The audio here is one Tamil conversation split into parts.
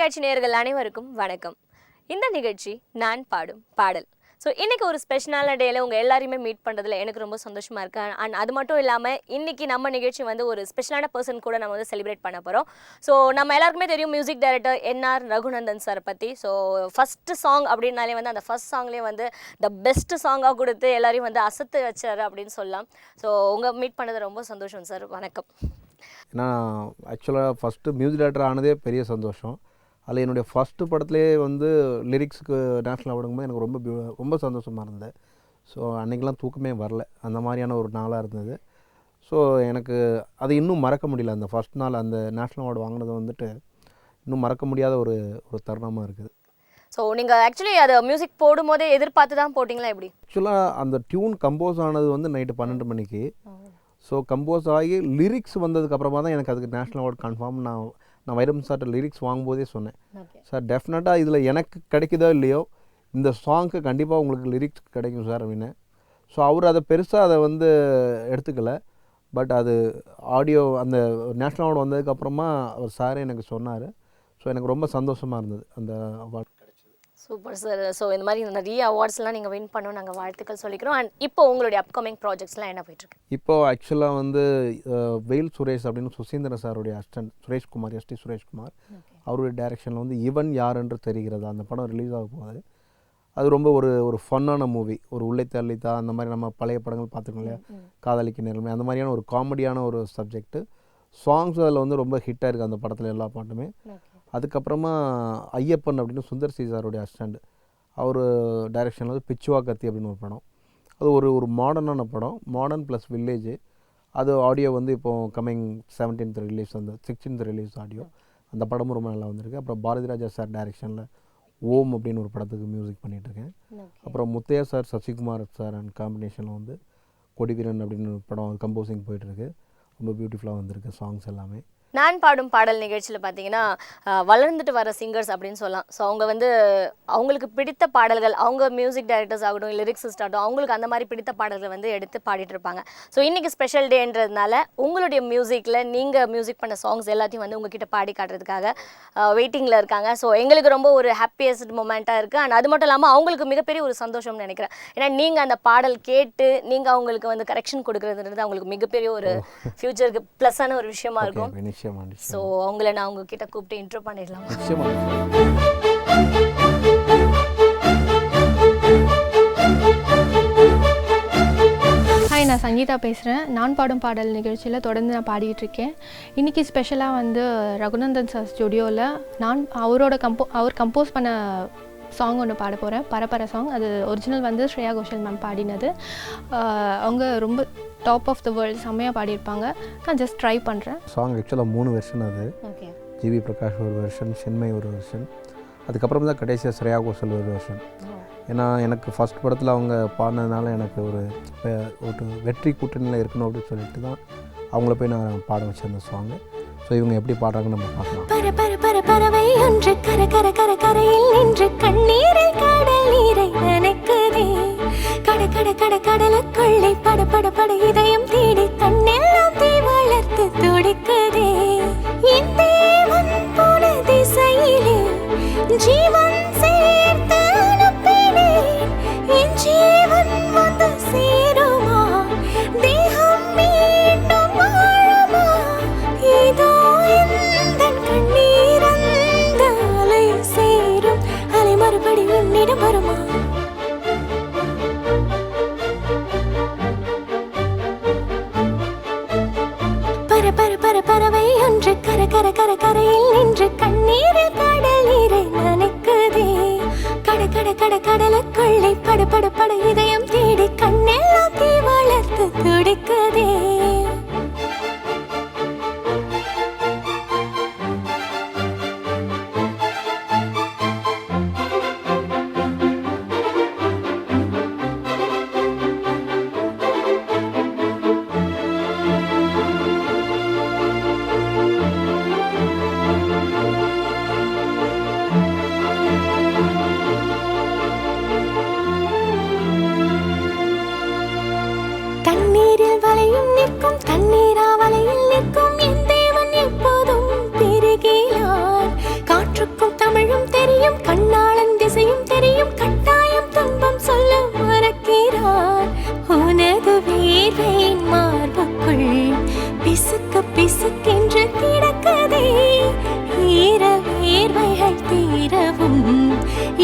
தொலைக்காட்சி நேயர்கள் அனைவருக்கும் வணக்கம். இந்த நிகழ்ச்சி நான் பாடும் பாடல். ஸோ இன்றைக்கி ஒரு ஸ்பெஷலான டேயில் உங்கள் எல்லாரையுமே மீட் பண்ணுறதுல எனக்கு ரொம்ப சந்தோஷமாக இருக்குது. அண்ட் அது மட்டும் இல்லாமல் இன்றைக்கி நம்ம நிகழ்ச்சி வந்து ஒரு ஸ்பெஷலான பர்சன் கூட நம்ம வந்து செலிப்ரேட் பண்ண போகிறோம். ஸோ நம்ம எல்லாருக்குமே தெரியும் music director NR Raghunandan sir பற்றி. ஸோ ஃபஸ்ட்டு சாங் அப்படின்னாலே வந்து அந்த ஃபஸ்ட் சாங்லேயே வந்து த பெஸ்ட் சாங்காக கொடுத்து எல்லாரையும் வந்து அசத்து வச்சார் அப்படின்னு சொல்லலாம். ஸோ உங்கள் மீட் பண்ணது ரொம்ப சந்தோஷம் சார். வணக்கம். ஏன்னா ஆக்சுவலாக ஃபஸ்ட்டு மியூசிக் டைரக்டர் ஆனதே பெரிய சந்தோஷம். அதில் என்னுடைய ஃபஸ்ட்டு படத்துலேயே வந்து லிரிக்ஸுக்கு நேஷ்னல் அவார்டுங்கும்போது எனக்கு ரொம்ப சந்தோஷமாக இருந்தது. ஸோ அன்றைக்கெலாம் தூக்கமே வரல, அந்த மாதிரியான ஒரு நாளாக இருந்தது. ஸோ எனக்கு அது இன்னும் மறக்க முடியல. அந்த ஃபஸ்ட் நாள் அந்த நேஷ்னல் அவார்டு வாங்கினது வந்துட்டு இன்னும் மறக்க முடியாத ஒரு தருணமாக இருக்குது. ஸோ நீங்கள் ஆக்சுவலி அதை மியூசிக் போடும்போதே எதிர்பார்த்து தான் போட்டிங்களா எப்படி? ஆக்சுவலாக அந்த டியூன் கம்போஸ் ஆனது வந்து நைட்டு 12 மணிக்கு. ஸோ கம்போஸ் ஆகி லிரிக்ஸ் வந்ததுக்கப்புறமா தான் எனக்கு அதுக்கு நேஷ்னல் அவார்டு கன்ஃபார்ம். நான் வைரம் சார்ட்ட லிரிக்ஸ் வாங்கும்போதே சொன்னேன், சார் டெஃபினட்டாக இதில் எனக்கு கிடைக்குதோ இல்லையோ இந்த சாங்க்கு கண்டிப்பாக உங்களுக்கு லிரிக்ஸ் கிடைக்கும் சார் அப்படின்னு. ஸோ அவர் அதை பெருசாக அதை வந்து எடுத்துக்கலை. பட் அது ஆடியோ அந்த நேஷ்னல் அவார்டு வந்ததுக்கப்புறமா அவர் சாரே எனக்கு சொன்னார். ஸோ எனக்கு ரொம்ப சந்தோஷமாக இருந்தது அந்த அவார்டு. Super sir. ஸோ இந்த மாதிரி நிறைய அவார்ட்ஸ்லாம் நீங்கள் வின் பண்ணணும் நாங்கள் வாழ்த்துக்கள் சொல்லிக்கிறோம். அண்ட் இப்போ உங்களுடைய அப்கமிங் ப்ராஜெக்ட்ஸ்லாம் என்ன போயிட்டுருக்கு? இப்போது ஆக்சுவலாக வந்து வெயில் சுரேஷ் அப்படின்னு சுசீந்திர சாருடைய அசிஸ்டன்ட் சுரேஷ்குமார், எஸ்டி சுரேஷ்குமார், அவருடைய டைரக்ஷனில் வந்து இவன் யார் என்று தெரிகிறது அந்த படம் ரிலீஸ் ஆக போகுது. அது ரொம்ப ஒரு ஃபன்னான மூவி. ஒரு உள்ளைத்தா அல்லித்தா அந்த மாதிரி நம்ம பழைய படங்கள் பார்த்துருக்கோம் இல்லையா, காதலிக்க நேர்மை, அந்த மாதிரியான ஒரு காமெடியான ஒரு சப்ஜெக்ட்டு. சாங்ஸ் அதில் வந்து ரொம்ப ஹிட்டாக இருக்குது அந்த படத்தில் எல்லா பாட்டுமே. அதுக்கப்புறமா ஐயப்பன் அப்படின்னு சுந்தர் சி சாருடைய அசிஸ்டண்ட், அவர் டைரக்ஷனில் வந்து பிச்சுவா கத்தி அப்படின்னு ஒரு படம். அது ஒரு மாடர்னான படம், மாடர்ன் ப்ளஸ் வில்லேஜ். அது ஆடியோ வந்து இப்போது கம்மிங் 17th ரிலீஸ், அந்த 16th ரிலீஸ் ஆடியோ. அந்த படமும் ரொம்ப நல்லா வந்திருக்கு. அப்புறம் பாரதி ராஜா சார் டைரக்ஷனில் ஓம் அப்படின்னு ஒரு படத்துக்கு மியூசிக் பண்ணிகிட்ருக்கேன். அப்புறம் Muthaiya sir, Sasikumar sir and காம்பினேஷனில் வந்து கொடிவீரன் அப்படின்னு ஒரு படம் கம்போசிங் போயிட்டுருக்கு. ரொம்ப பியூட்டிஃபுல்லாக வந்திருக்கு சாங்ஸ் எல்லாமே. நான் பாடும் பாடல் நிகழ்ச்சியில் பார்த்தீங்கன்னா வளர்ந்துட்டு வர சிங்கர்ஸ் அப்படின்னு சொல்லலாம். ஸோ அவங்க வந்து அவங்களுக்கு பிடித்த பாடல்கள், அவங்க மியூசிக் டைரக்டர்ஸ் ஆகட்டும், லிரிக்ஸிஸ்ட் ஆகட்டும், அவங்களுக்கு அந்த மாதிரி பிடித்த பாடல்களை வந்து எடுத்து பாடிட்டு இருப்பாங்க. ஸோ இன்றைக்கி ஸ்பெஷல் டேன்றதுனால உங்களுடைய மியூசிக்கில் நீங்கள் மியூசிக் பண்ண சாங்ஸ் எல்லாத்தையும் வந்து உங்ககிட்ட பாடி காட்டுறதுக்காக வெயிட்டிங்கில் இருக்காங்க. ஸோ எங்களுக்கு ரொம்ப ஒரு ஹாப்பியஸ்ட் மொமெண்ட்டாக இருக்குது. அண்ட் அது மட்டும் இல்லாமல் அவங்களுக்கு மிகப்பெரிய ஒரு சந்தோஷம்னு நினைக்கிறேன். ஏன்னா நீங்கள் அந்த பாடல் கேட்டு நீங்கள் அவங்களுக்கு வந்து கரெக்ஷன் கொடுக்குறதுன்றது அவங்களுக்கு மிகப்பெரிய ஒரு ஃப்யூச்சருக்கு ப்ளஸ்ஸான ஒரு விஷயமா இருக்கும். ஸோ அவங்கள நான் உங்ககிட்ட கூப்பிட்டு இன்ட்ரோ பண்ணிடலாம். ஹாய், நான் சங்கீதா பேசுகிறேன். நான் பாடும் பாடல் நிகழ்ச்சியில் தொடர்ந்து நான் பாடிட்டு இருக்கேன். இன்றைக்கி ஸ்பெஷலாக வந்து ரகுநந்தன் சார் ஸ்டுடியோவில் அவர் கம்போஸ் பண்ண சாங் ஒன்று பாட போகிறேன், பரபர சாங். அது ஒரிஜினல் வந்து ஸ்ரேயா கோஷல் மேம் பாடினது. அவங்க ரொம்ப டாப் ஆஃப் த வேர்ல்டு செம்மையாக பாடியிருப்பாங்க. நான் ஜஸ்ட் ட்ரை பண்ணுறேன். சாங் ஆக்சுவலாக 3 வெர்ஷன். அது ஜிவி பிரகாஷ் ஒரு வெர்ஷன், சென்மை ஒரு வெர்ஷன், அதுக்கப்புறம் தான் கடைசியாக ஸ்ரேயா கோஷல் ஒரு வெர்ஷன். ஏன்னா எனக்கு ஃபஸ்ட் படத்தில் அவங்க பாடினதுனால எனக்கு ஒரு வெற்றி கூட்டணியில் இருக்கணும் அப்படின்னு சொல்லிட்டு தான் அவங்கள போய் நான் பாட வச்சேன் அந்த சாங்கு. ஸோ இவங்க எப்படி பாடுறாங்கன்னு நம்ம பார்க்கலாம். பறவை ஒன்று கர கர கர கரையில் நின்று கண்ணீரில் கடல் நீரை நினைக்குதே. கட கட கட கடலுக்குள்ளே பட பட பட இதயம் தேடி தன்னெல்லாம் தீ வளர்த்து துடிக்குதே. என் தேவன் போன திசையிலே ஜீவன் சேர்த்து அனுப்பினேன். என் ஜீவன் வந்து சேருமா, தேகம் மீண்டும் வாழுமா? இதோ எந்தன் கண்ணீர் அந்த அலை சேரும், அலை மறுபடி உன்னிடம் வருமா? பறவை ஒன்று கர கர கர கரையில் நின்று கண்ணீரில் கடல் நீரை நினைக்குதே. கட கட கட கடலுக்குள்ளே பட பட பட இதயம் தேடி கண்ணெல்லாம் தீ வளர்த்து துடிக்குதே. தண்ணீரில் வலையும் நிற்கும், தண்ணீரா வலையில் நிற்கும் என் தேவன் எப்போதும் பெருகிறார். காற்றுக்கும் புரியும் கண்ணாளன் திசையும் தெரியும் கட்டாயம் துன்பம் சொல்ல மறக்கிறார் உனது வேர்வையின் மார்புக்குள் பிசுக்கு பிசுக்கென்று கிடக்கதே ஈர வேர்வைகள் தீரவும்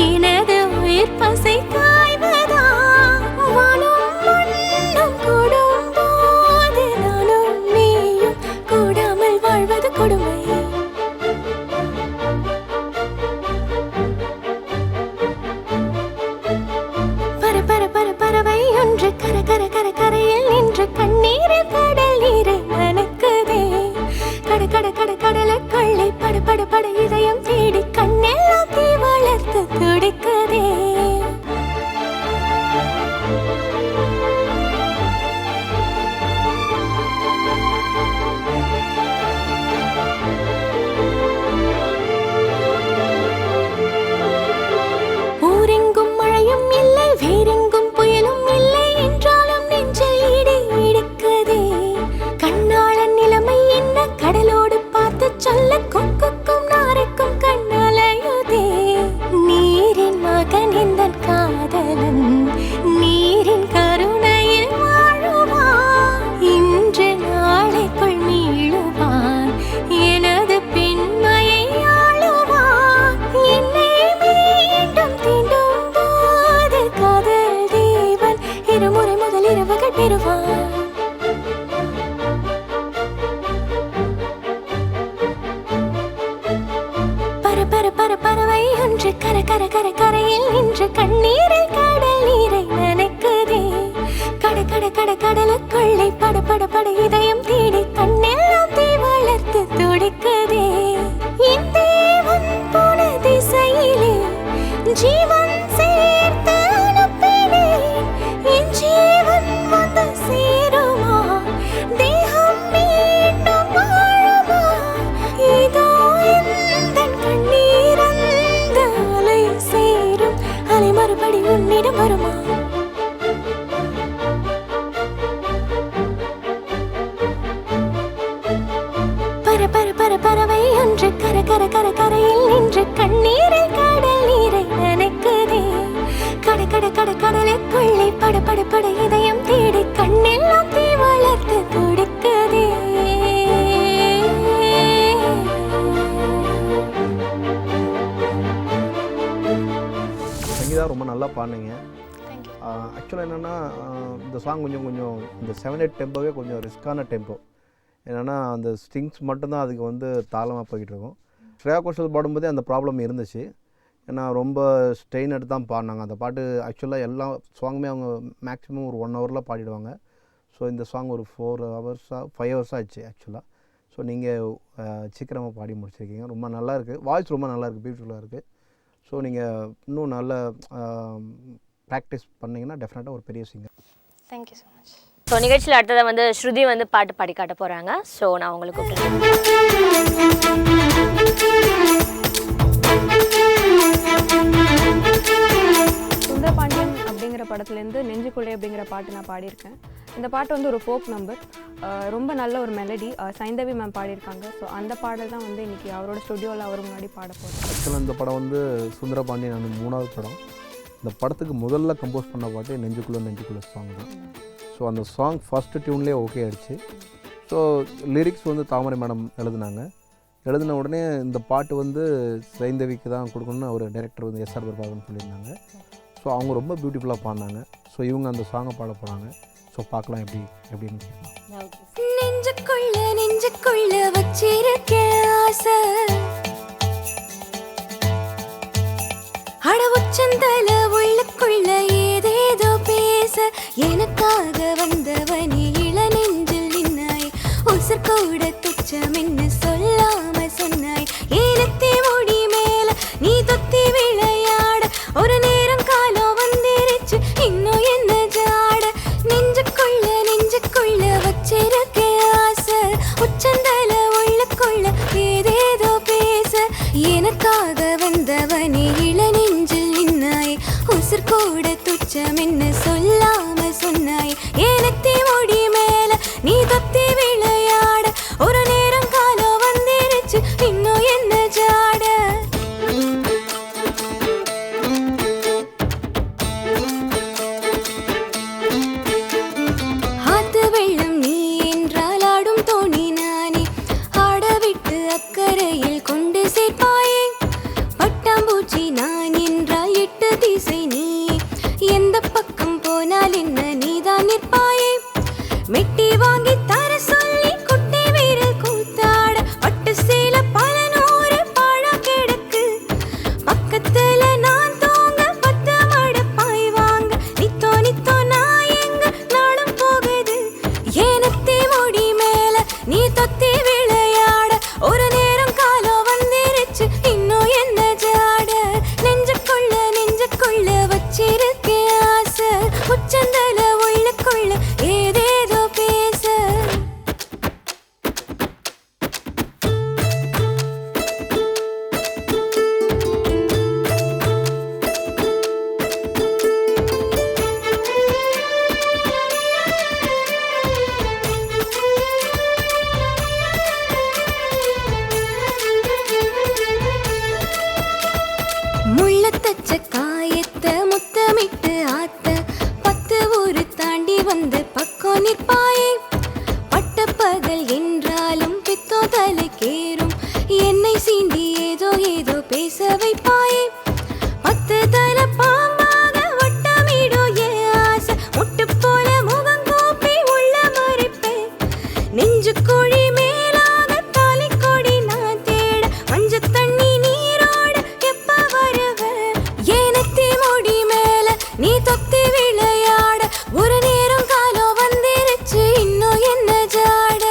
எனது உயிர் பசை காய்வதா வானும் மண்ணும் கூடும் போது நானும் நீயும் கூடாமல் வாழ்வது கொடுமை பறவை ஒன்று கரையில் நின்று கண்ணீரில் கடல் நீரை நனைக்குதே கடலுக்குள்ளே பட இதயம் தேடி கண்ணெல்லாம் தீ வளர்த்து துடிக்குதே ஊரெங்கும் மழையும் இல்லை வேறெங்கும் புயலும் இல்லை என்றாலும் நெஞ்சில் இடிக்குதே கண்ணாளன் நிலைமை என்ன கடலோடு பார்த்து சொல்ல கொக்குக்கும் நாரைக்கும் கண்ணாலையுதே நீரின் மகன் இந்த காதலன் நீரின் கருணையில் வாழுவான் இன்று நாளைக்குள் மீளுவான் எனது பெண்மையை ஆளுவான் என்னை மீண்டும் தீண்டும் போது காதல் தேவன் இருமுறை முதல் இரவுகள் பெறுவான் பறவை ஒன்று கரையில் நின்று கண்ணீரில் கடல் நீரை நனைக்குதே கடலுக்குள்ளே பட இதயம் தேடி கண்ணெல்லாம் தீ வளர்த்து துடிக்குதே என் தேவன் போன திசையிலே ஜீவன் சேர்த்து அனுப்பினேன் என் ஜீவன் வந்து சேருமா தேகம் மீண்டும் வாழுமா இதோ மறுபடி உன்னிடம் வருமா பறவை ஒன்று கரையில் நின்று கண்ணீரில் கடல் நீரை நனைக்குதே கடலுக்குள்ளே பட இதயம் தேடி கண்ணெல்லாம் தீ வளர்த்து துடிக்குதே ரொம்ப நல்லா பாடுனீங்க. ஆக்சுவலாக என்னென்னா இந்த சாங் கொஞ்சம் இந்த 7/8 டெம்போவே கொஞ்சம் ரிஸ்க்கான டெம்போ. என்னென்னா அந்த ஸ்ட்ரிங்ஸ் மட்டும்தான் அதுக்கு வந்து தாளமாக போய்கிட்டு இருக்கும். ஸ்ரேயா கோஷல் பாடும்போதே அந்த ப்ராப்ளம் இருந்துச்சு. ஏன்னா ரொம்ப ஸ்ட்ரெயின் எடுத்து தான் பாடினாங்க. அந்த பாட்டு ஆக்சுவலாக எல்லா சாங்குமே அவங்க மேக்ஸிமம் ஒரு 1 ஹவரில் பாடிடுவாங்க. ஸோ இந்த சாங் ஒரு 5 ஹவர்ஸ் ஆச்சு ஆக்சுவலாக. ஸோ நீங்கள் சீக்கிரமாக பாடி முடிச்சிருக்கீங்க. ரொம்ப நல்லா இருக்குது. வாய்ஸ் ரொம்ப நல்லா இருக்குது, பியூட்டிஃபுல்லாக இருக்குது. ஸோ நீங்கள் இன்னும் நல்ல ப்ராக்டிஸ் பண்ணிங்கன்னா டெஃபினட்டாக ஒரு பெரிய singer. Thank you so much. So நிகழ்ச்சியில் அடுத்ததை வந்து ஸ்ருதி வந்து பாட்டு பாடி காட்ட போகிறாங்க. ஸோ நான் உங்களுக்கு சுந்தரபாண்டியன் அப்படிங்கிற படத்துலேருந்து நெஞ்சுக்குள்ளே அப்படிங்கிற பாட்டு நான் பாடியிருக்கேன். இந்த பாட்டு வந்து ஒரு ஃபோக் நம்பர், ரொம்ப நல்ல ஒரு மெலடி. சைந்தவி மேம் பாடியிருக்காங்க. ஸோ அந்த பாடல் தான் வந்து இன்றைக்கி அவரோட ஸ்டுடியோவில் அவர் முன்னாடி பாட போகிறோம். ஆக்சுவலாக இந்த படம் வந்து சுந்தரபாண்டியன் 3வது படம். இந்த படத்துக்கு முதல்ல கம்போஸ் பண்ண பாட்டு நெஞ்சுக்குள்ளே சாங் தான். ஸோ அந்த சாங் ஃபஸ்ட்டு டியூன்லேயே ஓகே ஆகிடுச்சு. ஸோ லிரிக்ஸ் வந்து தாமரை மேடம் எழுதின உடனே இந்த பாட்டு வந்து சைந்தவிக்கு தான் கொடுக்கணும்னு அவர் டைரக்டர் வந்து எஸ்ஆர் பிரபாகரன் சொல்லியிருந்தாங்க. ஸோ அவங்க ரொம்ப பியூட்டிஃபுல்லாக பாடினாங்க. ஸோ இவங்க அந்த சாங்கை பாட போகிறாங்க. ஸோ பார்க்கலாம் எப்படின்னு கேட்கலாம். நெஞ்சுக்குள்ள வச்சிருக்கேன் ஆசை, அட உச்சந்தல உள்ளுக்குள்ள ஏதேதோ பேச எனக்காக வந்தவனி இள நெஞ்சில் நின்னாய் உசுர் கூட துச்சமென்னு சொல்லாம சொன்னாய் ஏனத்தே முடி மேல நீ தொத்தி விளையாட ஒரு நேரம் காலம் வந்திருச்சு இன்னும் என்ன ஜாட நெஞ்சுக்குள்ள வச்சிருக்க ஆசை உச்சந்தல உள்ளுக்குள்ள ஏதேதோ பேச எனக்காக வந்தவனே இள நெஞ்சில் நின்னாய் உசுர் கூட துச்சமென்னு சொல்லாம சொன்னாய் ஏனத்தே முடி மேல நீ தொத்தி விளையாட ஒரு நேரம் காலம் வந்திருச்சு இன்னும் என்ன ஜாட மெட்டி வாங்கி தர சொல்லி குட்டி வீரல் கூத்தாட பட்டு சேல பல நூறு பாழா கிடக்கு பக்கத்துல நான் தூங்க பத்து மட பாய் வாங்க நித்தோ நித்தோ நான் எங்க நாளும் போகுது ஏனத்தே முடி மேல நீ தொத்தி விளையாட ஒரு நேரம் காலம் வந்திருச்சு இன்னும் என்ன ஜாட நெஞ்சுக்குள்ள வச்சிருக்கேன் ஆசை உச்சந்தல உள்ளுக்குள்ள ஏதேதோ பேச முள்ள தச்ச காயத்தை முத்தமிட்டு ஆத்த பத்து ஊரு தாண்டி வந்து பக்கம் நிற்பாயே பட்ட பகல் என்றாலும் பித்தோ தலைக்கேறும் என்னை சீண்டி ஏதோ ஏதோ பேச வைப்பாயே பத்து தலை பாம்பாக வட்டமிடும் என் ஆசை முட்டு போல முகம் கோப்பி உள்ள மறைப்பேன் நெஞ்சு கோழி மேலாக தாலி கொடி நான் தேட மஞ்ச தண்ணி நீரோட எப்ப வருவ ஏனத்தே முடி மேல நீ தொத்தி விளையாட ஒரு நேரம் காலம் வந்திருச்சு இன்னும் என்ன ஜாட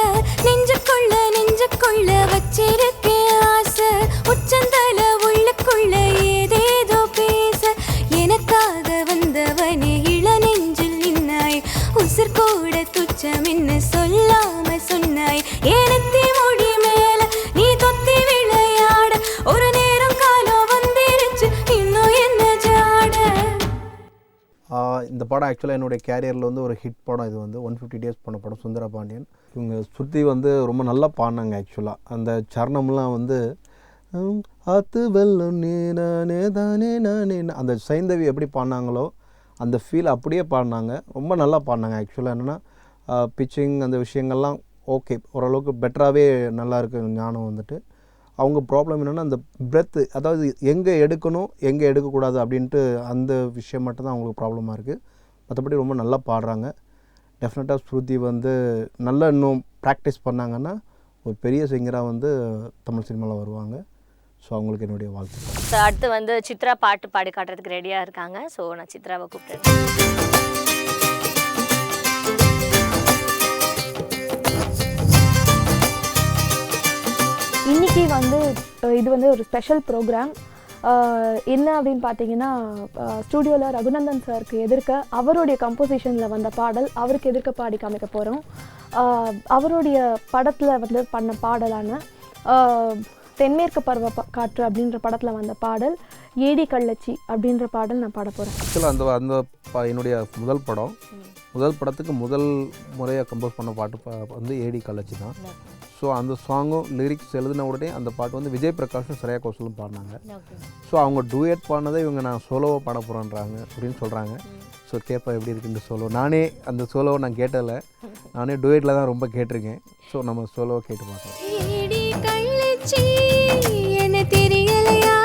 நெஞ்சுக்குள்ள வச்சிருக்கேன் ஆசை உச்சந்தல உள்ளுக்குள்ள ஏதேதோ பேச எனக்காக வந்தவனே இள நெஞ்சில் நின்னாய் உசிர் கூட துச்சம் என்ன சொல்லாம சொன்னாய் ஏனத்தே முடி மேல நீ தொத்தி விளையாட ஒரு நேரம் காலம் வந்திருச்சு இன்னும் என்ன ஜாட. இந்த படம் ஆக்சுவலாக என்னுடைய கேரியரில் வந்து ஒரு ஹிட் படம். இது வந்து 150 டேஸ் பண்ண படம் சுந்தர பாண்டியன். இவங்க ஸ்ருதி வந்து ரொம்ப நல்லா பாடினாங்க. ஆக்சுவலாக அந்த சரணம்லாம் வந்து ஆத்து வெல்லம் நானே தானே நானே அந்த சைந்தவி எப்படி பாடினாங்களோ அந்த ஃபீல் அப்படியே பாடினாங்க. ரொம்ப நல்லா பாடினாங்க. ஆக்சுவலாக என்னென்னா பிச்சிங் அந்த விஷயங்கள்லாம் ஓகே, ஓரளவுக்கு பெட்டராகவே நல்லாயிருக்கு. ஞானம் வந்துட்டு அவங்க ப்ராப்ளம் என்னென்னா அந்த பிரெத்து, அதாவது எங்கே எடுக்கணும் எங்கே எடுக்கக்கூடாது அப்படின்ட்டு அந்த விஷயம் மட்டும்தான் அவங்களுக்கு ப்ராப்ளமாக இருக்குது. மற்றபடி ரொம்ப நல்லா பாடுறாங்க. டெஃபினட்டாக ஸ்ருதி வந்து நல்லா இன்னும் ப்ராக்டிஸ் பண்ணாங்கன்னா ஒரு பெரிய சிங்கராக வந்து தமிழ் சினிமாவில் வருவாங்க. ஸோ அவங்களுக்கு என்னுடைய வாழ்த்து. ஸோ அடுத்து வந்து சித்ரா பாட்டு பாடி காட்டுறதுக்கு ரெடியாக இருக்காங்க. ஸோ நான் சித்ராவை கூப்பிட்டுறேன். இன்றைக்கி வந்து இது வந்து ஒரு ஸ்பெஷல் ப்ரோக்ராம். என்ன அப்படின்னு பார்த்தீங்கன்னா, ஸ்டூடியோவில் ரகுநந்தன் சாருக்கு எதிர்க்க அவருடைய கம்போசிஷனில் வந்த பாடல் அவருக்கு எதிர்க்க பாடி காமிக்க போகிறோம். அவருடைய படத்தில் வந்து பண்ண பாடலான தென்மேற்கு பருவ காற்று அப்படின்ற படத்தில் வந்த பாடல் ஏடி கள்ளச்சி அப்படின்ற பாடல் நான் பாட போகிறேன். ஆக்சுவலாக அந்த என்னுடைய முதல் படத்துக்கு முதல் முறையாக கம்போஸ் பண்ண பாட்டு வந்து ஏடி கள்ளச்சி தான். ஸோ அந்த சாங்கும் லிரிக்ஸ் எழுதின உடனே அந்த பாட்டு வந்து விஜய் பிரகாஷும் ஸ்ரேயா கோஷலும் பாடினாங்க. ஸோ அவங்க டூயட் பாடினதை இவங்க நான் சோலோவாக பாட போகிறேன்றாங்க அப்படின்னு சொல்கிறாங்க. ஸோ கேட்பா எப்படி இருக்குன்னு சோலோ. நானே அந்த சோலோவை நான் கேட்டதில்லை, நானே டூயட்டில் தான் ரொம்ப கேட்டிருக்கேன். ஸோ நம்ம சோலோவை கேட்டு பார்க்கலாம். என்ன தெரியலையா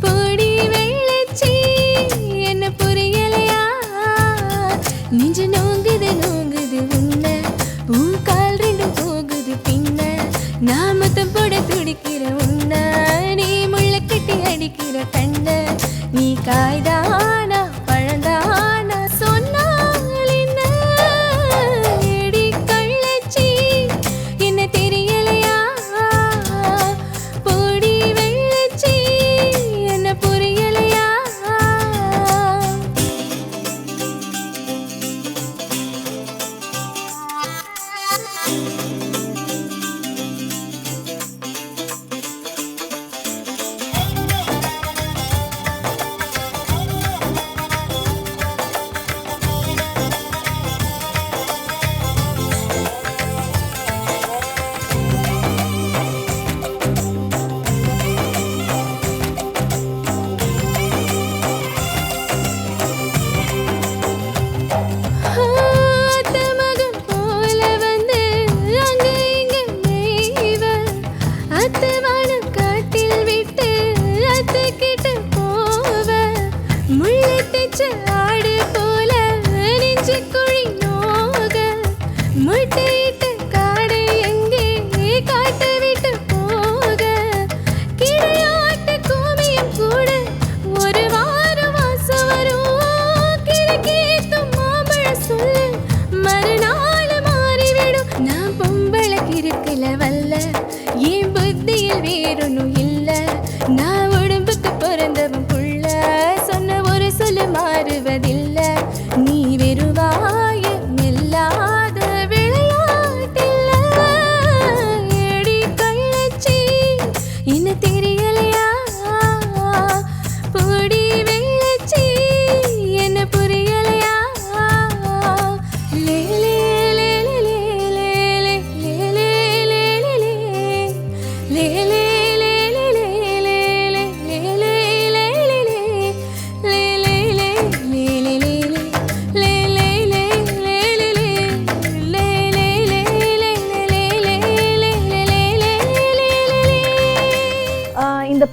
பொடி வெள்ளச்சி என்ன புரியலையா நெஞ்சு நோங்குது உன்ன உன் கால் ரெண்டும் போகுது பின்ன நான் மொத்தம் போட துடிக்கிற உன்ன நீ முள்ள கட்டி அடிக்கிற கண்ண நீ காய்தானா பழந்தானா சொன்னால் என்ன ஏடி கள்ளச்சி என்ன தெரியலையா பொடி வெள்ளச்சி என்ன புரியலையா.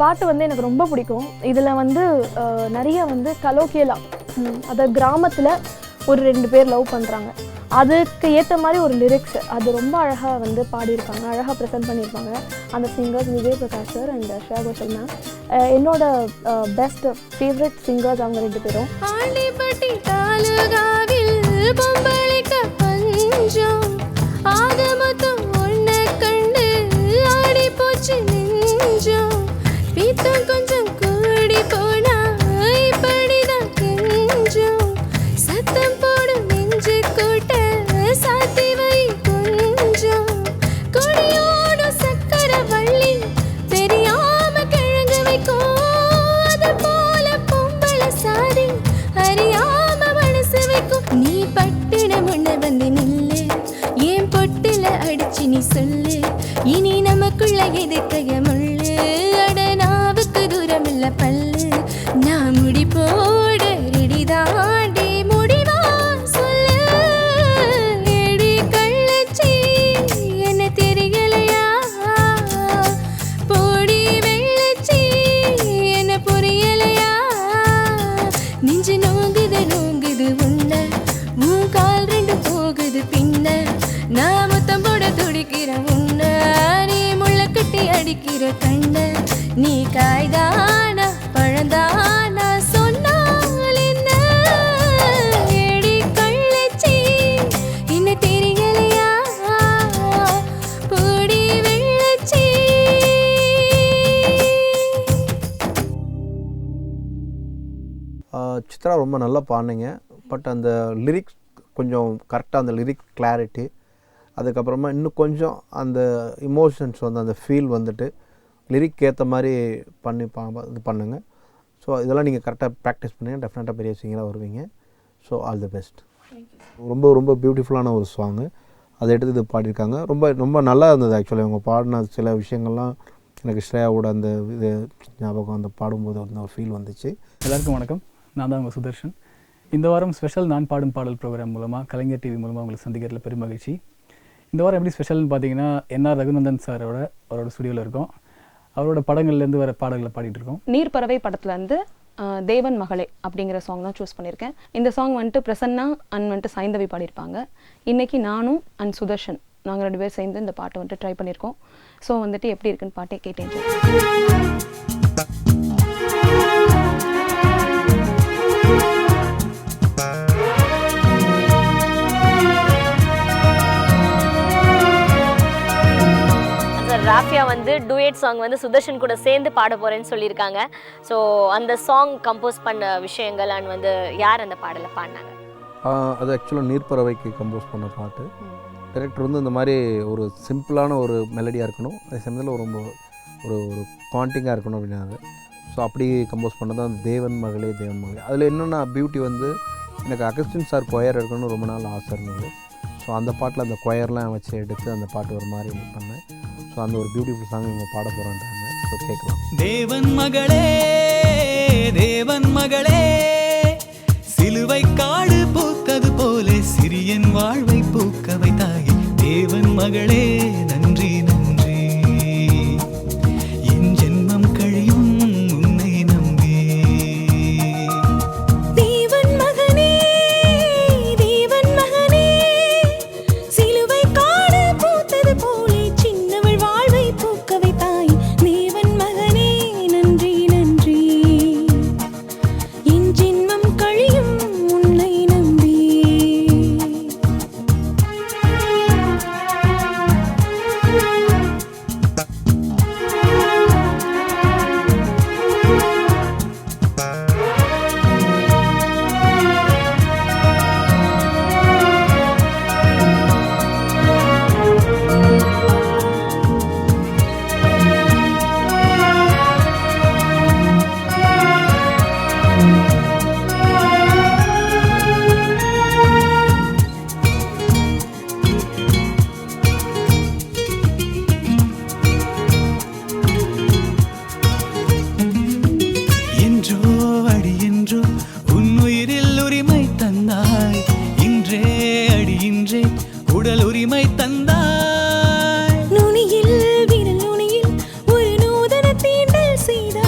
பாட்டு வந்து எனக்கு ரொம்ப பிடிக்கும். இதில் வந்து நிறைய வந்து கலோக்கியலாக, அதை கிராமத்தில் ஒரு 2 பேர் லவ் பண்ணுறாங்க, அதுக்கு ஏற்ற மாதிரி ஒரு லிரிக்ஸ், அது ரொம்ப அழகாக வந்து பாடியிருப்பாங்க, அழகாக ப்ரெசென்ட் பண்ணியிருப்பாங்க அந்த singers Vijay Prakash sir and Shreya Ghoshal ma'am. என்னோட பெஸ்ட் ஃபேவரட் சிங்கர்ஸ் அவங்க 2 பேரும். கொஞ்சம் கூடி போனா இப்படிதான் கெஞ்சும், சத்தம் போடும் நெஞ்சு கூட்ட சாத்தி வை கொஞ்சம், கொடியோடும் சக்கர வள்ளி தெரியாம கிழங்கு வைக்கும், அது போல பொம்பளை சாதி அறியாம மனசு வைக்கும். நீ பட்டுன முன்ன வந்து நில்லு, ஏன் பொட்டுல அடிச்சு நீ சொல்லு, இனி நமக்குள்ள எதுக்கைய முள்ளு, அட நாவுக்கு தூரம் இல்ல பல்லு, நான் முடி போட ரெடிதாண்டி முடிவா சொல்லு, எடி கள்ளச்சி என்ன தெரியலையா, போடி வெள்ளச்சி என்ன புரியலையா, நெஞ்சு நோங்குது நோங்குது உன்ன, உன் கால் 2 போகுது பின்ன, நான் முத்தம் போட துடிக்கிற உன்ன, நீ முள்ள கட்டி அடிக்கிற கண்ண, நீ காய்தானா பழந்தானா சொன்னால் என்ன, எடி கள்ளச்சி என்ன தெரியலையா, போடி வெள்ளச்சி. சித்ரா ரொம்ப நல்லா பாடினீங்க. பட் அந்த லிரிக்ஸ் கொஞ்சம் கரெக்டாக, அந்த லிரிக் கிளாரிட்டி, அதுக்கப்புறமா இன்னும் கொஞ்சம் அந்த இமோஷன்ஸ் வந்து அந்த ஃபீல் வந்துட்டு லிரிக் ஏற்ற மாதிரி இது பண்ணுங்க. ஸோ இதெல்லாம் நீங்கள் கரெக்டாக ப்ராக்டிஸ் பண்ணுங்க, டெஃபினட்டாக பெரிய சிங்கராக வருவீங்க. So all the best. ரொம்ப ரொம்ப பியூட்டிஃபுல்லான ஒரு சாங்கு, அதை எடுத்து இது பாடியிருக்காங்க. ரொம்ப ரொம்ப நல்லா இருந்தது. ஆக்சுவலி அவங்க பாடின சில விஷயங்கள்லாம் எனக்கு ஸ்ரேயாவோட அந்த இது ஞாபகம், அந்த பாடும்போது வந்து ஒரு ஃபீல் வந்துச்சு. எல்லாருக்கும் வணக்கம், நான் தான் உங்கள் சுதர்ஷன். இந்த வாரம் ஸ்பெஷல் நான் பாடும் பாடல் ப்ரோக்ராம் மூலமாக கலைஞர் டிவி மூலமாக உங்களை சந்திக்கிறதுல பெரும் மகிழ்ச்சி. இந்த வாரம் எப்படி ஸ்பெஷல்னு பார்த்தீங்கன்னா, என்ஆர் ரகுநந்தன் அவரோட ஸ்டுடியோவில் இருக்கோம். அவரோட படங்கள்லேருந்து வர பாடல்களை பாடிட்டு இருக்கோம். நீர்ப்பறவை படத்துலேருந்து தேவன் மகளே அப்படிங்கிற சாங் தான் சூஸ் பண்ணியிருக்கேன். இந்த சாங் வந்துட்டு பிரசன்னா அண்ட் வந்துட்டு சைந்தவி பாடியிருப்பாங்க. இன்றைக்கி நானும் அண்ட் சுதர்ஷன் நாங்கள் 2 பேர் சேர்ந்து இந்த பாட்டை வந்துட்டு ட்ரை பண்ணியிருக்கோம். ஸோ வந்துட்டு எப்படி இருக்குன்னு பாட்டே கேட்டேன். ராஃபியா வந்து டூயட் சாங் வந்து சுதர்ஷன் கூட சேர்ந்து பாட போகிறேன்னு சொல்லியிருக்காங்க. ஸோ அந்த சாங் கம்போஸ் பண்ண விஷயங்கள் அண்ட் வந்து யார் அந்த பாடலை பாடினாங்க? அது ஆக்சுவலாக நீர்ப்பறவைக்கு கம்போஸ் பண்ண பாட்டு. டைரக்டர் வந்து இந்த மாதிரி ஒரு சிம்பிளான ஒரு மெலடியாக இருக்கணும், அதே சமயத்தில் ரொம்ப ஒரு ஒரு காண்டிங்காக இருக்கணும் அப்படின்னாங்க. ஸோ அப்படி கம்போஸ் பண்ணது தான் தேவன் மகளே தேவன் மகளே. அதில் என்னென்னா பியூட்டி வந்து எனக்கு அகஸ்டின் சார் கொயர் எடுக்கணும்னு ரொம்ப நாள் ஆசை இருந்தது. ஸோ அந்த பாட்டில் அந்த கொயர்லாம் வச்சு எடுத்து அந்த பாட்டு ஒரு மாதிரி பண்ணேன். ஸோ அந்த ஒரு பியூட்டிஃபுல் சாங் இவங்க பாட போகிறான்றாங்க. ஸோ கேட்கலாம். தேவன் மகளே தேவன் மகளே, சிலுவை காடு பூத்தது போல சிறியன் வாழ்வை பூக்க வைத்தாயே, தேவன் மகளே நன்றி நன்றி, என் ஜென்மம் கழியும் உன்னை நம்பி. தேவன் மகனே தேவன் மகனே, சிலுவை காடு பூத்தது போலே சின்னவள் வாழ்வை பூக்க வைத்தாய், தேவன் மகனே நன்றி நன்றி, என் ஜென்மம் கழியும் உன்னை நம்பி. என்றோ அடி என்றோ உன் உயிரில் உரிமை தந்தாய், இன்றே அடி இன்றே உடல் உரிமை தந்தாய். நுனியில் விரல் நுனியில் ஒரு நூதன தீண்டல் செய்தாய்,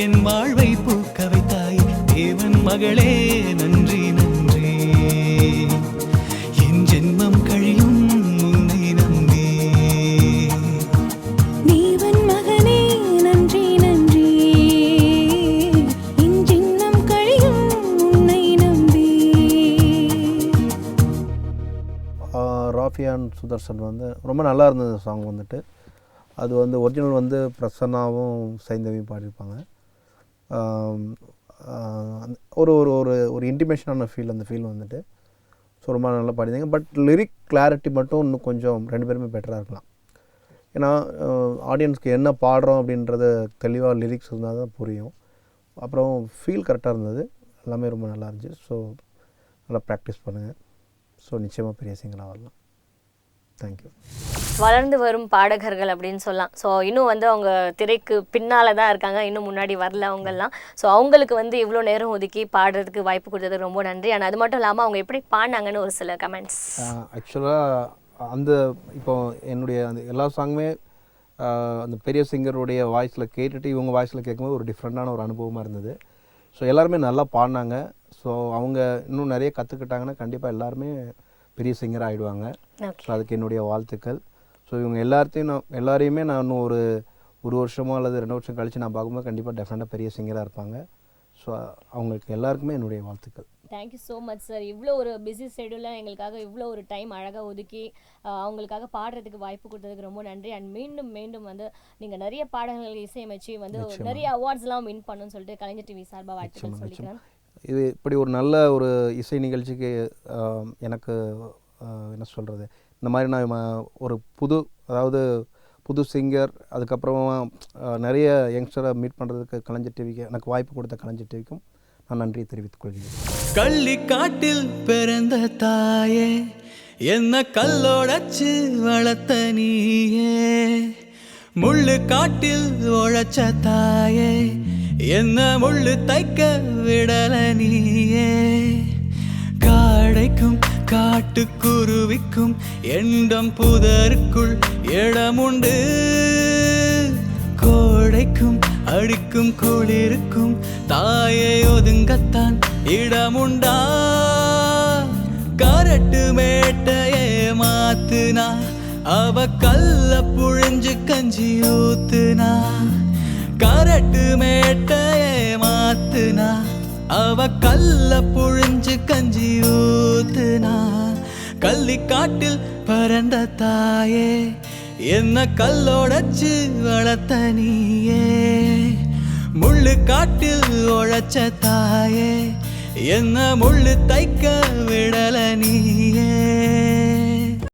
என் வாழ்வை பூக்க வைத்தாய் தேவன் மகளே நன்றி நன்றி என் ஜென்மம் கழியும் உன்னை நம்பி தேவன் மகனே நன்றி நன்றி என் ஜென்மம் கழியும் உன்னை நம்பி. ராஃபியான் சுதர்சன் வந்து ரொம்ப நல்லா இருந்தது சாங் வந்துட்டு. அது வந்து ஒரிஜினல் வந்து பிரசன்னாவும் சைந்தவியும் பாடியிருப்பாங்க. ஒரு ஒரு ஒரு ஒரு இன்டிமேஷனான ஃபீல் அந்த ஃபீல் வந்துட்டு. ஸோ ரொம்ப நல்லா பாடியிருந்தாங்க. பட் லிரிக் கிளாரிட்டி மட்டும் இன்னும் கொஞ்சம் 2 பேருமே பெட்டராக இருக்கலாம். ஏன்னா ஆடியன்ஸ்க்கு என்ன பாடுறோம் அப்படின்றது தெளிவாக லிரிக்ஸ் இருந்தால் தான் புரியும். அப்புறம் ஃபீல் கரெக்டாக இருந்தது. எல்லாமே ரொம்ப நல்லா இருந்துச்சு. ஸோ நல்லா ப்ராக்டிஸ் பண்ணுங்கள். ஸோ நிச்சயமாக பெரிய சிங்கராக வரலாம். தேங்க்யூ. வளர்ந்து வரும் பாடகர்கள் அப்படின்னு சொல்லலாம். ஸோ இன்னும் வந்து அவங்க திரைக்கு பின்னால் தான் இருக்காங்க, இன்னும் முன்னாடி வரல அவங்கெல்லாம். ஸோ அவங்களுக்கு வந்து இவ்வளோ நேரம் ஒதுக்கி பாடுறதுக்கு வாய்ப்பு கொடுத்தது ரொம்ப நன்றி. ஆனால் அது மட்டும் இல்லாமல் அவங்க எப்படி பாடினாங்கன்னு ஒரு சில கமெண்ட்ஸ். ஆக்சுவலாக அந்த இப்போ என்னுடைய அந்த எல்லா சாங்குமே அந்த பெரிய சிங்கருடைய வாய்ஸில் கேட்டுட்டு இவங்க வாய்ஸில் கேட்கும்போது ஒரு டிஃப்ரெண்ட்டான ஒரு அனுபவமாக இருந்தது. ஸோ எல்லாருமே நல்லா பாடினாங்க. ஸோ அவங்க இன்னும் நிறைய கற்றுக்கிட்டாங்கன்னா கண்டிப்பாக எல்லாருமே பெரிய சிங்கர் ஆகிடுவாங்க. ஸோ அதுக்கு என்னுடைய வாழ்த்துக்கள். ஸோ இவங்க எல்லாரையுமே நான் இன்னும் ஒரு வருஷமோ அல்லது 2 வருஷம் கழித்து நான் பார்க்கும்போது கண்டிப்பாக டெஃபினட்டாக பெரிய சிங்கராக இருப்பாங்க. ஸோ அவங்களுக்கு எல்லாருக்குமே என்னுடைய வாழ்த்துக்கள். Thank you so much sir. இவ்வளோ ஒரு பிஸி ஷெடியூலில் எங்களுக்காக இவ்வளோ ஒரு டைம் அழகாக ஒதுக்கி அவங்களுக்காக பாடுறதுக்கு வாய்ப்பு கொடுத்ததுக்கு ரொம்ப நன்றி. அண்ட் மீண்டும் வந்து நீங்கள் நிறைய பாடல்கள் இசையமைச்சு வந்து நிறைய அவார்ட்ஸ்லாம் வின் பண்ணணும்னு சொல்லிட்டு கலைஞர் டிவி சார்பாக வாழ்த்துக்கள் சொல்லிக்கிறேன். இது இப்படி ஒரு நல்ல ஒரு இசை நிகழ்ச்சிக்கு எனக்கு என்ன சொல்கிறது, இந்த மாதிரி நான் ஒரு புது சிங்கர், அதுக்கப்புறமா நிறைய யங்ஸ்டரை மீட் பண்ணுறதுக்கு கலைஞர் டிவிக்கு எனக்கு வாய்ப்பு கொடுத்த கலைஞர் டிவிக்கும் நான் நன்றியை தெரிவித்துக் கொள்கிறேன். கள்ளிக்காட்டில் பிறந்த தாயே என்ன கல்லோடச்சு வளர்த்த நீயே, முள்ளு காட்டில் உழைச்ச தாயே என்ன முள்ளு தைக்க விடல நீயே, காடைக்கும் காட்டுக்குருவிக்கும் எண்டம் புதருக்குள் இடமுண்டு, கோடைக்கும் அடிக்கும் குளிருக்கும் தாயை ஒதுங்கத்தான் இடமுண்டா, கரட்டு மேட்டையே மாத்துனா அவ கல்ல புழிஞ்சு கஞ்சி ஊத்துனா, கரட்டு மேட்டையே மாத்துனா அவ கல்ல புழிஞ்சு கஞ்சி ஊத்துனா, கள்ளிக்காட்டில் பறந்த தாயே என்ன கல்லோடச்சு வளர்த்த நீயே, முள்ளு காட்டில் உழைச்ச தாயே என்ன முள்ளு தைக்க விடல நீயே.